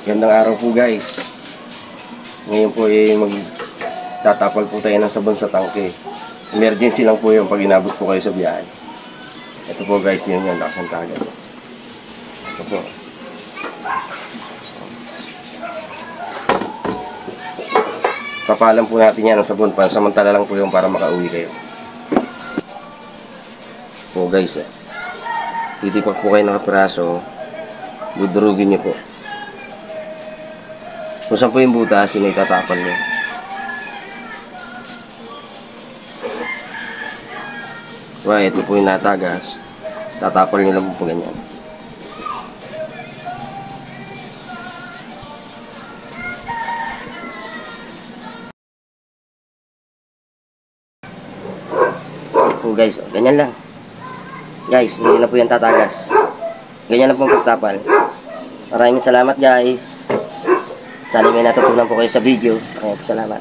Gandang araw po guys. Ngayon po ay magtatapal po tayo ng sabon sa tangke. Emergency lang po yung pag inabot po kayo sa biyahe. Ito po guys, tingnan nyo, lakas ng tagas. Ito po. Tapalan po natin yan ng sabon, samantala lang po yung para makauwi kayo. Po guys, titipak po kayo ng kapiraso, dudurugin nyo po. Kung saan po yung butas, yun ay tatapal nyo. Right, ito po yung natagas. Tatapal nyo lang po ganyan. Po guys, ganyan lang. Guys, hindi na po yung tatagas. Ganyan lang po ang pagtapal. Maraming salamat guys. Sana may natutunan po kayo sa video. Maraming salamat.